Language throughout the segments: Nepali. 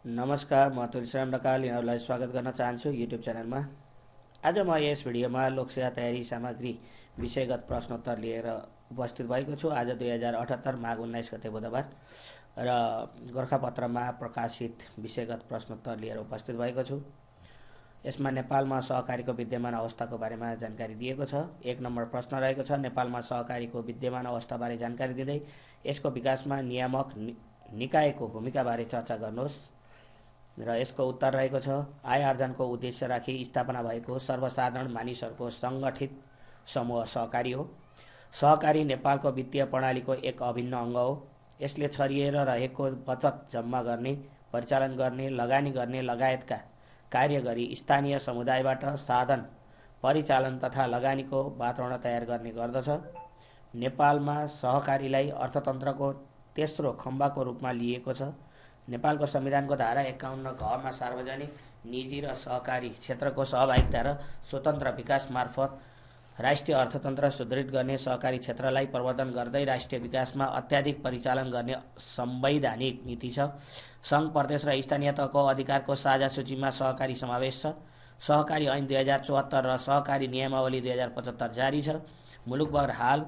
नमस्कार, म तुलसीराम ढकाल यहाँलाई स्वागत गर्न चाहन्छु युट्युब च्यानलमा। आज म यस भिडियोमा लोकसेवा तयारी सामग्री विषयगत प्रश्नोत्तर लिएर उपस्थित भएको छु। आज 2078 माघ 19 गते बुधबार र गोरखापत्रमा प्रकाशित विषयगत प्रश्नोत्तर लिएर उपस्थित भएको छु। यसमा नेपालमा सहकारीको विद्यमान अवस्थाको बारेमा जानकारी दिएको छ। 1 नम्बर प्रश्न रहेको छ, नेपालमा सहकारीको विद्यमान अवस्थाबारे जानकारी दिँदै यसको विकासमा नियामक निकायको भूमिकाबारे चर्चा गर्नुहोस्। र यसको उत्तर रहेको छ, आय आर्जनको उद्देश्य राखी स्थापना भएको सर्वसाधारण मानिसहरूको सङ्गठित समूह सहकारी हो। सहकारी नेपालको वित्तीय प्रणालीको एक अभिन्न अङ्ग हो। यसले छरिएर रहेको बचत जम्मा गर्ने, परिचालन गर्ने, लगानी गर्ने लगायतका कार्य गरी स्थानीय समुदायबाट साधन परिचालन तथा लगानीको वातावरण तयार गर्ने गर्दछ। नेपालमा सहकारीलाई अर्थतन्त्रको तेस्रो खम्बाको रूपमा लिएको छ। नेपालको संविधानको धारा 51 घमा सार्वजनिक, निजी र सहकारी क्षेत्रको सहभागिता र स्वतन्त्र विकास मार्फत राष्ट्रिय अर्थतन्त्र सुदृढ गर्ने, सहकारी क्षेत्रलाई प्रवर्धन गर्दै राष्ट्रिय विकासमा अत्याधिक परिचालन गर्ने संवैधानिक नीति छ। सङ्घ, प्रदेश र स्थानीय तहको अधिकारको साझा सूचीमा सहकारी समावेश छ। सहकारी ऐन 2074 र सहकारी नियमावली 2075 जारी छ। मुलुकभर हाल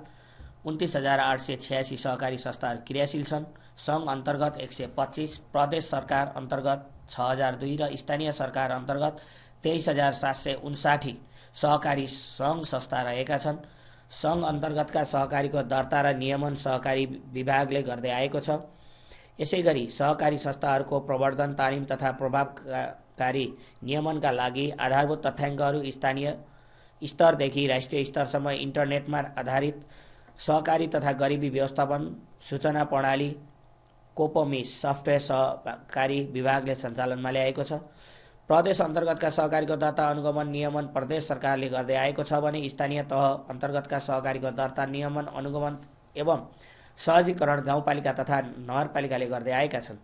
29,886 सहकारी संस्थाहरू क्रियाशील छन्। सङ्घ अन्तर्गत 125, प्रदेश सरकार अन्तर्गत 6,002 र स्थानीय सरकार अन्तर्गत 23,759 सहकारी सङ्घ संस्था रहेका छन्। सङ्घ अन्तर्गतका सहकारीको दर्ता र नियमन सहकारी विभागले गर्दै आएको छ। यसै गरी सहकारी संस्थाहरूको प्रवर्धन, तालिम तथा प्रभावकारी नियमनका लागि आधारभूत तथ्याङ्कहरू स्थानीय स्तरदेखि राष्ट्रिय स्तरसम्म इन्टरनेटमा आधारित सहकारी तथा गरिबी व्यवस्थापन सूचना प्रणाली कोपोमिस सफ्टवेयर सहकारी विभागले सञ्चालनमा ल्याएको छ। प्रदेश अन्तर्गतका सहकारीको दर्ता अनुगमन नियमन प्रदेश सरकारले गर्दै आएको छ भने स्थानीय तह अन्तर्गतका सहकारीको दर्ता नियमन अनुगमन एवं सहजीकरण गाउँपालिका तथा नगरपालिकाले गर्दै आएका छन्।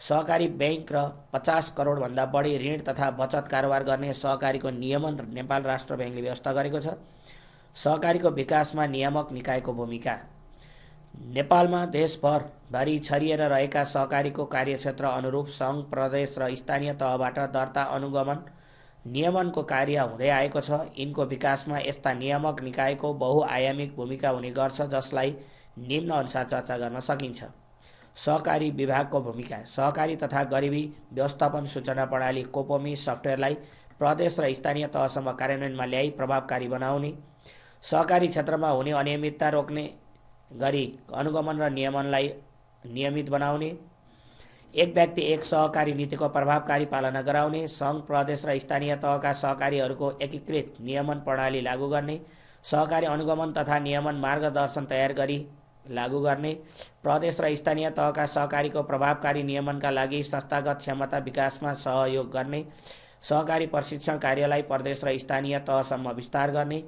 सहकारी बैंक र 50 करोडभन्दा बढी ऋण तथा बचत कारोबार गर्ने सहकारीको नियमन नेपाल राष्ट्र बैंकले व्यवस्था गरेको छ। सहकारीको विकासमा नियामक निकायको भूमिका। नेपालमा देशभरि छरिएर रहेका सहकारीको कार्यक्षेत्र अनुरूप सङ्घ, प्रदेश र स्थानीय तहबाट दर्ता अनुगमन नियमनको कार्य हुँदै आएको छ। यिनको विकासमा यस्ता नियामक निकायको बहुआयामिक भूमिका हुने गर्छ, जसलाई निम्न अनुसार चर्चा गर्न सकिन्छ। सहकारी विभागको भूमिका। सहकारी तथा गरिबी व्यवस्थापन सूचना प्रणाली कोपोमी सफ्टवेयरलाई प्रदेश र स्थानीय तहसम्म कार्यान्वयनमा ल्याई प्रभावकारी बनाउने, सहकारी क्षेत्रमा हुने अनियमितता रोक्ने गरी अनुगमन र नियमनलाई नियमित बनाउने, एक व्यक्ति एक सहकारी नीतिको प्रभावकारी पालना गराउने, सङ्घ, प्रदेश र स्थानीय तहका सहकारीहरूको एकीकृत नियमन प्रणाली लागू गर्ने, सहकारी अनुगमन तथा नियमन मार्गदर्शन तयार गरी लागू गर्ने, प्रदेश र स्थानीय तहका सहकारीको प्रभावकारी नियमनका लागि संस्थागत क्षमता विकासमा सहयोग गर्ने, सहकारी प्रशिक्षण कार्यलाई प्रदेश र स्थानीय तहसम्म विस्तार गर्ने,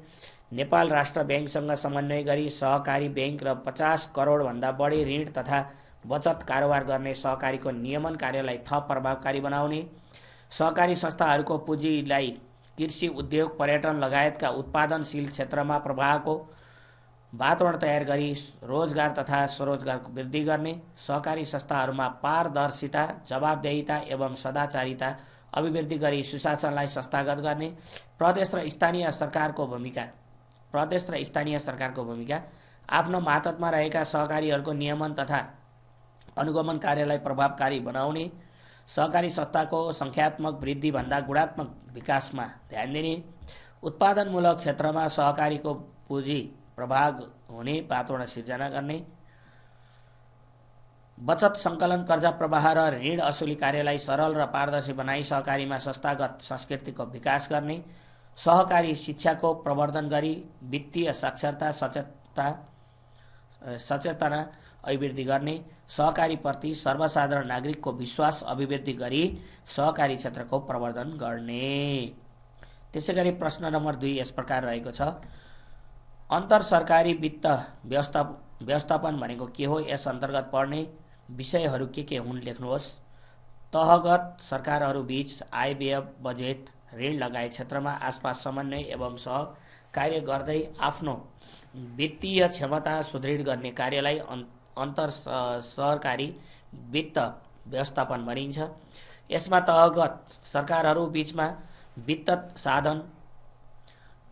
नेपाल राष्ट्र बैंकसँग समन्वय गरी सहकारी बैंक र 50 करोडभन्दा बढी ऋण तथा बचत कारोबार गर्ने सहकारीको नियमन कार्यलाई थप प्रभावकारी बनाउने, सहकारी संस्थाहरूको पुँजीलाई कृषि, उद्योग, पर्यटन लगायतका उत्पादनशील क्षेत्रमा प्रवाहको वातावरण तयार गरी रोजगार तथा स्वरोजगारको वृद्धि गर्ने, सहकारी संस्थाहरूमा पारदर्शिता, जवाबदेहिता एवं सदाचारिता अभिवृद्धि गरी सुशासनलाई संस्थागत गर्ने, प्रदेश र स्थानीय सरकारको भूमिका। प्रदेश र स्थानीय सरकारको भूमिका। आफ्नो मातहतमा रहेका सहकारीहरूको नियमन तथा अनुगमन कार्यलाई प्रभावकारी बनाउने, सहकारी संस्थाको सङ्ख्यात्मक वृद्धिभन्दा गुणात्मक विकासमा ध्यान दिने, उत्पादनमूलक क्षेत्रमा सहकारीको पुँजी प्रभाव हुने वातावरण सिर्जना गर्ने, बचत सङ्कलन, कर्जा प्रवाह र ऋण असुली कार्यलाई सरल र पारदर्शी बनाई सहकारीमा संस्थागत संस्कृतिको विकास गर्ने, सहकारी शिक्षाको प्रवर्धन गरी वित्तीय साक्षरता सचेतना अभिवृद्धि गर्ने, सहकारीप्रति सर्वसाधारण नागरिकको विश्वास अभिवृद्धि गरी सहकारी क्षेत्रको प्रवर्धन गर्ने। त्यसैगरी प्रश्न नम्बर 2 यस प्रकार रहेको छ, अन्तर सरकारी वित्त व्यवस्थापन भनेको के हो? यस अन्तर्गत पर्ने विषयहरू के हुन् लेख्नुहोस्। तहगत सरकारहरूबीच आय, व्यय, बजेट, ऋण लगायत क्षेत्रमा आसपास समन्वय एवं सहकार्य गर्दै आफ्नो वित्तीय क्षमता सुदृढ गर्ने कार्यलाई अन्तर सरकारी वित्त व्यवस्थापन भनिन्छ। यसमा तहगत सरकारहरू बीचमा वित्त साधन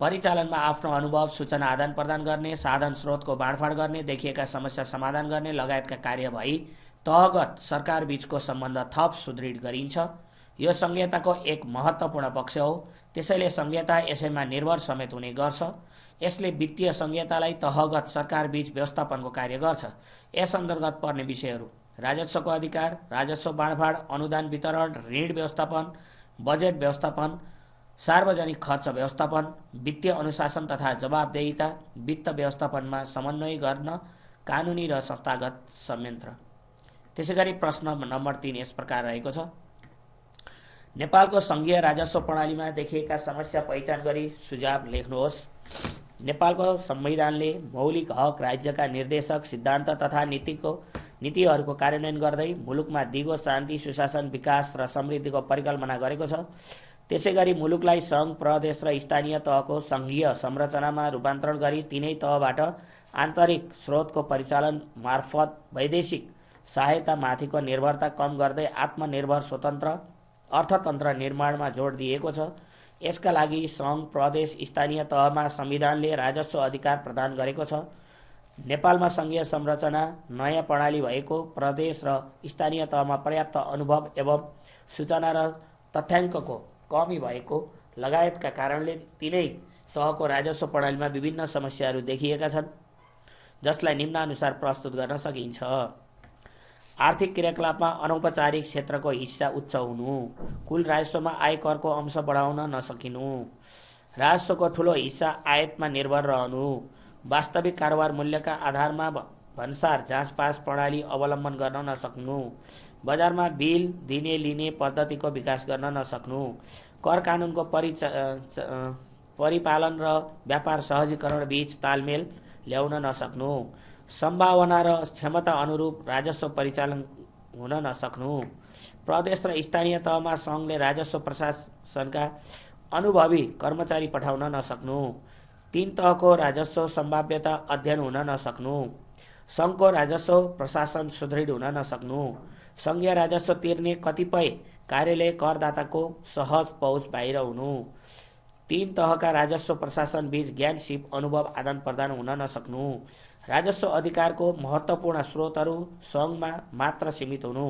परिचालनमा आफ्नो अनुभव सूचना आदान प्रदान गर्ने, साधन स्रोतको बाँडफाँड गर्ने, देखिएका समस्या समाधान गर्ने लगायतका कार्य भई तहगत सरकार बीचको सम्बन्ध थप सुदृढ गरिन्छ। यो संहिताको एक महत्त्वपूर्ण पक्ष हो, त्यसैले संहिता यसैमा निर्भर समेत हुने गर्छ। यसले वित्तीय संहितालाई तहगत सरकार बीच व्यवस्थापनको कार्य गर्छ। यस अन्तर्गत पर्ने विषयहरू: राजस्वको अधिकार, राजस्व बाँडफाँड, अनुदान वितरण, ऋण व्यवस्थापन, बजेट व्यवस्थापन, सार्वजनिक खर्च व्यवस्थापन, वित्तीय अनुशासन तथा जवाबदेहिता, वित्त व्यवस्थापनमा समन्वय गर्न, कानुनी र संस्थागत संयन्त्र। त्यसैगरी प्रश्न नम्बर 3 यस प्रकार रहेको छ: नेपालको सङ्घीय राजस्व प्रणालीमा देखिएका समस्या पहिचान गरी सुझाव लेख्नुहोस्। नेपालको संविधानले मौलिक हक, राज्यका निर्देशक सिद्धान्त तथा नीतिहरूको कार्यान्वयन गर्दै मुलुकमा दिगो शान्ति, सुशासन, विकास र समृद्धिको परिकल्पना गरेको छ। त्यसैगरी मुलुकलाई सङ्घ, प्रदेश र स्थानीय तहको सङ्घीय संरचनामा रूपान्तरण गरी तिनै तहबाट आन्तरिक स्रोतको परिचालन मार्फत वैदेशिक सहायतामाथिको निर्भरता कम गर्दै आत्मनिर्भर स्वतन्त्र अर्थतन्त्र निर्माणमा जोड दिएको छ। यसका लागि सङ्घ, प्रदेश, स्थानीय तहमा संविधानले राजस्व अधिकार प्रदान गरेको छ। नेपालमा सङ्घीय संरचना नयाँ प्रणाली भएको, प्रदेश र स्थानीय तहमा पर्याप्त अनुभव एवं सूचना र तथ्याङ्कको कमी भएको लगायतका कारणले तिनै तहको राजस्व प्रणालीमा विभिन्न समस्याहरू देखिएका छन्, जसलाई निम्नानुसार प्रस्तुत गर्न सकिन्छ। आर्थिक क्रियाकलापमा अनौपचारिक क्षेत्रको हिस्सा उच्च हुनु, कुल राजस्वमा आयकरको अंश बढाउन नसकिनु, राजस्वको ठूलो हिस्सा आयातमा निर्भर रहनु, वास्तविक कारोबार मूल्यका आधारमा भन्सार जाँचपास प्रणाली अवलम्बन गर्न नसक्नु, बजारमा बिल दिने लिने पद्धतिको विकास गर्न नसक्नु, कर कानुनको परिपालन र व्यापार सहजीकरण बीच तालमेल ल्याउन नसक्नु, सम्भावना र क्षमता अनुरूप राजस्व परिचालन हुन नसक्नु, प्रदेश र स्थानीय तहमा सङ्घले राजस्व प्रशासनका अनुभवी कर्मचारी पठाउन नसक्नु, तीन तहको राजस्व सम्भाव्यता अध्ययन हुन नसक्नु, सङ्घको राजस्व प्रशासन सुदृढ हुन नसक्नु, सङ्घीय राजस्व तिर्ने कतिपय कार्यालय करदाताको सहज पहुँच बाहिर हुनु, तीन तहका राजस्व प्रशासन बीच ज्ञान सिप अनुभव आदान प्रदान हुन नसक्नु, राजस्व अधिकारको महत्त्वपूर्ण स्रोतहरू सङ्घमा मात्र सीमित हुनु,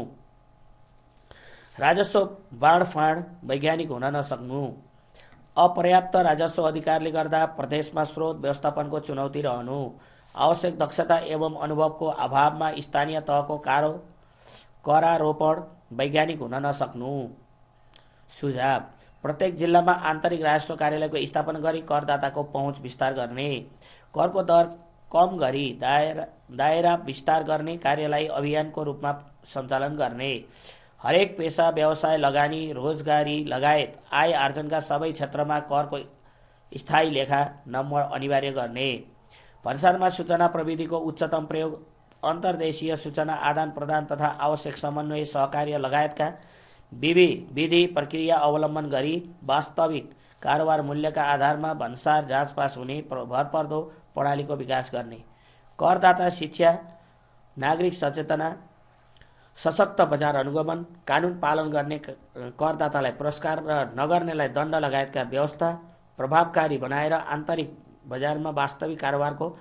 राजस्व बाँडफाँड वैज्ञानिक हुन नसक्नु, अपर्याप्त राजस्व अधिकारले गर्दा प्रदेशमा स्रोत व्यवस्थापनको चुनौती रहनु, आवश्यक दक्षता एवं अनुभवको अभावमा स्थानीय तहको करारोपण वैज्ञानिक हुन नसक्नु। सुझाव: प्रत्येक जिल्लामा आन्तरिक राजस्व कार्यालयको स्थापना गरी करदाताको पहुँच विस्तार गर्ने, करको दर कम गरी दायरा विस्तार गर्ने कार्यालय अभियानको रूपमा सञ्चालन गर्ने, हरेक पेसा, व्यवसाय, लगानी, रोजगारी लगायत आय आर्जनका सबै क्षेत्रमा करको स्थायी लेखा नम्बर अनिवार्य गर्ने, भन्सारमा सूचना प्रविधिको उच्चतम प्रयोग, अन्तर्देशीय सूचना आदान प्रदान तथा आवश्यक समन्वय सहकार्य लगायतका विधि प्रक्रिया अवलम्बन गरी वास्तविक कारोबार मूल्यका आधारमा भन्सार जाँचपास हुने भरपर्दो प्रणालीको विकास गर्ने, करदाता शिक्षा, नागरिक सचेतना, सशक्त बजार अनुगमन, कानुन पालन गर्ने करदातालाई पुरस्कार र नगर्नेलाई दण्ड लगायतका व्यवस्था प्रभावकारी बनाएर आन्तरिक बजारमा वास्तविक कारोबारको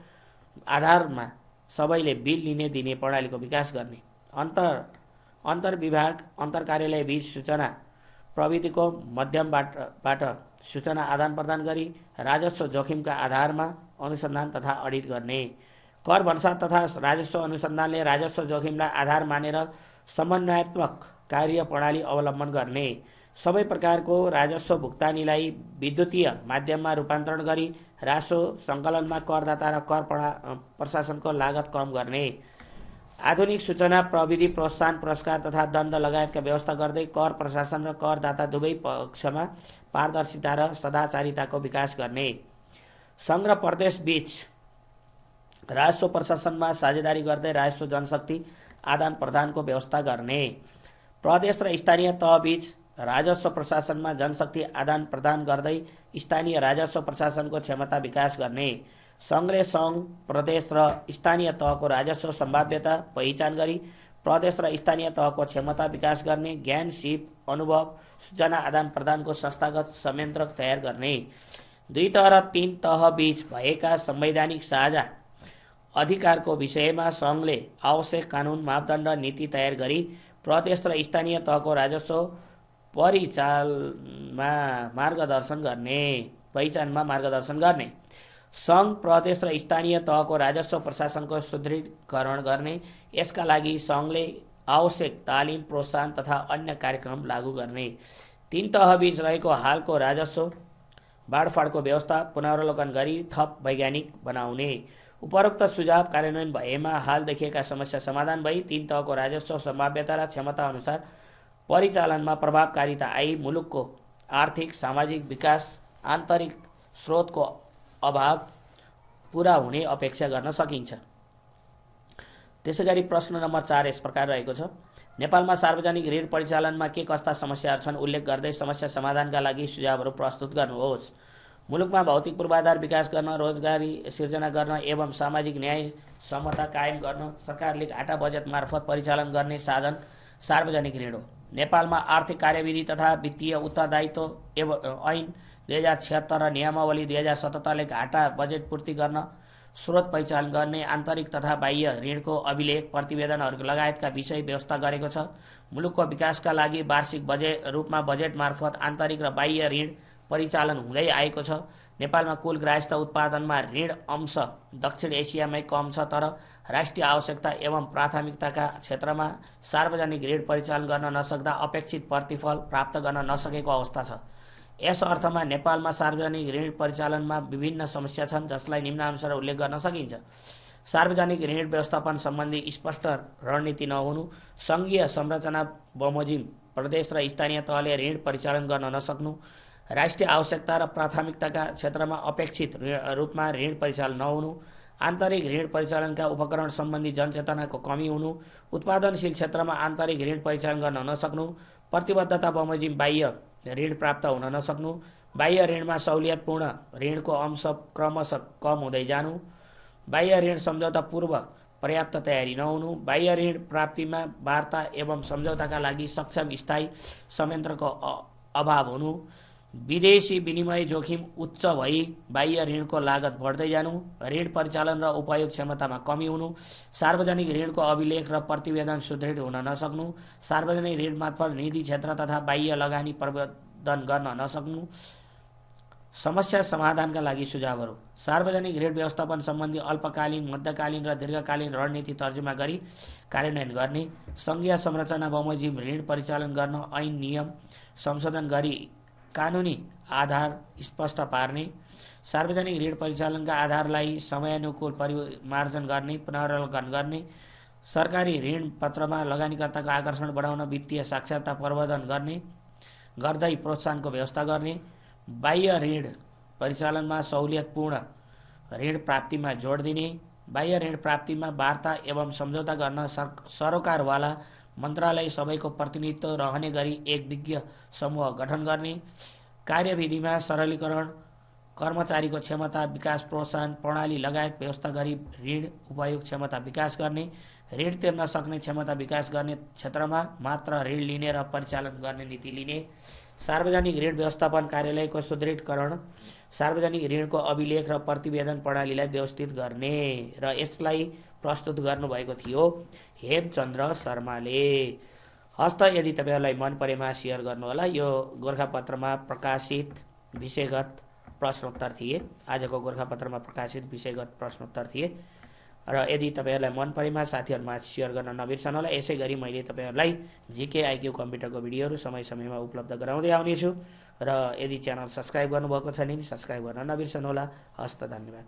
आधारमा सबैले बिल लिने दिने प्रणालीको विकास गर्ने, अन्तर्विभाग अन्तर्कार्यालय बीच सूचना प्रविधिको माध्यमबाट सूचना आदान प्रदान गरी राजस्व जोखिमका आधारमा अनुसन्धान तथा अडिट गर्ने, कर भन्सार तथा राजस्व अनुसन्धानले राजस्व जोखिमलाई आधार मानेर समन्वयात्मक कार्य प्रणाली अवलम्बन गर्ने, सबै प्रकारको राजस्व भुक्तानीलाई विद्युतीय माध्यममा रूपान्तरण गरी राजस्व सङ्कलनमा करदाता र कर प्रशासनको लागत कम गर्ने, आधुनिक सूचना प्रविधि प्रोत्साहन पुरस्कार तथा दण्ड लगायतका व्यवस्था गर्दै कर प्रशासन र करदाता दुवै पक्षमा पारदर्शिता र सदाचारिताको विकास गर्ने, सङ्घ र प्रदेश बीच राजस्व प्रशासनमा साझेदारी गर्दै राजस्व जनशक्ति आदान प्रदानको व्यवस्था गर्ने, प्रदेश र स्थानीय तह बीच राजस्व प्रशासनमा जनशक्ति आदान प्रदान गर्दै स्थानीय राजस्व प्रशासनको क्षमता विकास गर्ने, सङ्घले सङ्घ, प्रदेश र स्थानीय तहको राजस्व सम्भाव्यता पहिचान गरी प्रदेश र स्थानीय तहको क्षमता विकास गर्ने, ज्ञान, सिप, अनुभव, सूचना आदान प्रदानको संस्थागत संयन्त्र तयार गर्ने, 2 तह र 3 तह बीच भएका संवैधानिक साझा अधिकारको विषयमा सङ्घले आवश्यक कानुन, मापदण्ड, नीति तयार गरी प्रदेश र स्थानीय तहको राजस्व पहिचानमा मार्गदर्शन गर्ने, सङ्घ, प्रदेश र स्थानीय तहको राजस्व प्रशासनको सुदृढीकरण गर्ने, यसका लागि सङ्घले आवश्यक तालिम, प्रोत्साहन तथा अन्य कार्यक्रम लागू गर्ने, 3 तहबीच रहेको हालको राजस्व बाँडफाँडको व्यवस्था पुनरावलोकन गरी थप वैज्ञानिक बनाउने, उपरोक्त सुझाव कार्यान्वयन भएमा हाल देखिएका समस्या समाधान भई 3 तहको राजस्व सम्भाव्यता र क्षमता अनुसार परिचालनमा प्रभावकारिता आई मुलुकको आर्थिक सामाजिक विकास आन्तरिक स्रोतको अभाव पुरा हुने अपेक्षा गर्न सकिन्छ। त्यसैगरी प्रश्न नम्बर 4 यस प्रकार रहेको छ। नेपालमा सार्वजनिक ऋण परिचालनमा के कस्ता समस्याहरू छन् उल्लेख गर्दै समस्या समाधानका लागि सुझावहरू प्रस्तुत गर्नुहोस्। मुलुकमा भौतिक पूर्वाधार विकास गर्न, रोजगारी सिर्जना गर्न एवं सामाजिक न्याय समता कायम गर्न सरकारले घाटा बजेट मार्फत परिचालन गर्ने साधन सार्वजनिक ऋण हो। नेपालमा आर्थिक कार्यविधि तथा वित्तीय उत्तरदायित्व ऐन 2076 र नियमावली 2077 ले घाटा बजेट पूर्ति गर्न, स्रोत परिचालन गर्ने, आन्तरिक तथा बाह्य ऋणको अभिलेख, प्रतिवेदनहरू लगायतका विषय व्यवस्था गरेको छ। मुलुकको विकासका लागि वार्षिक रूपमा बजेट मार्फत आन्तरिक र बाह्य ऋण परिचालन हुँदै आएको छ। नेपालमा कुल गृहस्थ उत्पादनमा ऋण अंश दक्षिण एसियामै कम छ, तर राष्ट्रिय आवश्यकता एवं प्राथमिकताका क्षेत्रमा सार्वजनिक ऋण परिचालन गर्न नसक्दा अपेक्षित प्रतिफल प्राप्त गर्न नसकेको अवस्था छ। यस अर्थमा नेपालमा सार्वजनिक ऋण परिचालनमा विभिन्न समस्या छन्, जसलाई निम्नानुसार उल्लेख गर्न सकिन्छ। सार्वजनिक ऋण व्यवस्थापन सम्बन्धी स्पष्ट रणनीति नहुनु, सङ्घीय संरचना बमोजिम प्रदेश र स्थानीय तहले ऋण परिचालन गर्न नसक्नु, राष्ट्रिय आवश्यकता र प्राथमिकताका क्षेत्रमा अपेक्षित रूपमा ऋण परिचालन नहुनु, आन्तरिक ऋण परिचालनका उपकरण सम्बन्धी जनचेतनाको कमी हुनु, उत्पादनशील क्षेत्रमा आन्तरिक ऋण परिचालन गर्न नसक्नु, प्रतिबद्धता बमोजिम बाह्य ऋण प्राप्त हुन नसक्नु, बाह्य ऋणमा सहुलियतपूर्ण ऋणको अंश क्रमशः कम हुँदै जानु, बाह्य ऋण सम्झौता पूर्व पर्याप्त तयारी नहुनु, बाह्य ऋण प्राप्तिमा वार्ता एवं सम्झौताका लागि सक्षम स्थायी संयन्त्रको अभाव हुनु, विदेशी विनिमय जोखिम उच्च भई बाह्य ऋणको लागत बढ्दै जानु, ऋण परिचालन र उपयोग क्षमतामा कमी हुनु, सार्वजनिक ऋणको अभिलेख र प्रतिवेदन सुदृढ हुन नसक्नु, सार्वजनिक ऋण मार्फत निधि क्षेत्र तथा बाह्य लगानी प्रबन्धन गर्न नसक्नु। समस्या समाधानका लागि सुझावहरू। सार्वजनिक ऋण व्यवस्थापन सम्बन्धी अल्पकालीन, मध्यकालीन र दीर्घकालीन रणनीति तर्जुमा गरी कार्यान्वयन गर्ने, सङ्घीय संरचना बमोजिम ऋण परिचालन गर्न ऐन नियम संशोधन गरी कानुनी आधार स्पष्ट पार्ने, सार्वजनिक ऋण परिचालनका आधारलाई समयानुकूल परिमार्जन गर्ने, पुनरावलोकन गर्ने, सरकारी ऋण पत्रमा लगानीकर्ताको आकर्षण बढाउन वित्तीय साक्षरता प्रवर्धन गर्दै प्रोत्साहनको व्यवस्था गर्ने, बाह्य ऋण परिचालनमा सहुलियतपूर्ण ऋण प्राप्तिमा जोड दिने, बाह्य ऋण प्राप्तिमा वार्ता एवं सम्झौता गर्न सरोकारवाला मन्त्रालय सबैको प्रतिनिधित्व रहने गरी एक विज्ञ समूह गठन गर्ने, कार्यविधिमा सरलीकरण, कर्मचारीको क्षमता विकास प्रोत्साहन प्रणाली लगायत व्यवस्था गरी ऋण उपयोग क्षमता विकास गर्ने, ऋण तिर्न सक्ने क्षमता विकास गर्ने क्षेत्रमा मात्र ऋण लिने र परिचालन गर्ने नीति लिने, सार्वजनिक ऋण व्यवस्थापन कार्यालयको सुदृढीकरण, सार्वजनिक ऋणको अभिलेख र प्रतिवेदन प्रणालीलाई व्यवस्थित गर्ने। र यसलाई प्रस्तुत गर्नुभएको थियो हेमचन्द्र शर्माले। हस्त यदि तपाईँहरूलाई मन परेमा सेयर गर्नुहोला। यो गोर्खापत्रमा प्रकाशित विषयगत प्रश्नोत्तर थिए। आजको गोर्खापत्रमा प्रकाशित विषयगत प्रश्नोत्तर थिए र यदि तपाईँहरूलाई मन परेमा साथीहरूमा सेयर गर्न नबिर्सनुहोला। यसै गरी मैले तपाईँहरूलाई जीके आइक्यू कम्प्युटरको भिडियोहरू समय समयमा उपलब्ध गराउँदै आउनेछु र यदि च्यानल सब्सक्राइब गर्नुभएको छ भने सब्सक्राइब गर्न नबिर्सनुहोला। हस्त धन्यवाद।